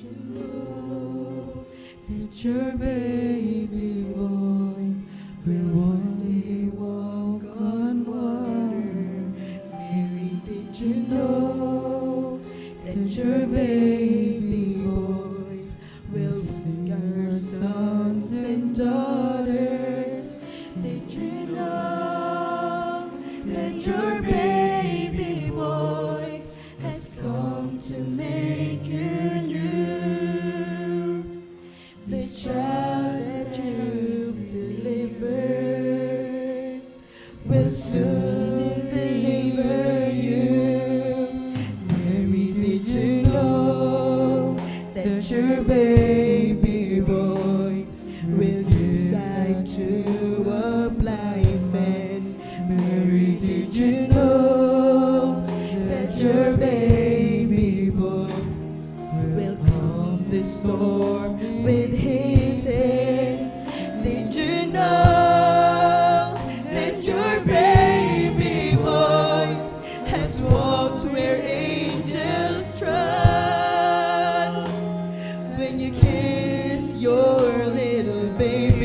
you know that your baby boy will one day walk on water? Mary, did you know that your baby boy will sing our sons and daughters? Did you know that your baby boy has come to make you new? This child that you've delivered will soon deliver you. Mary, did you know that your baby boy will give sight to a blind man? Mary, did you know that your baby boy will calm the storm with his hands? Did you know that your baby boy has walked where angels trod? When you kiss your little baby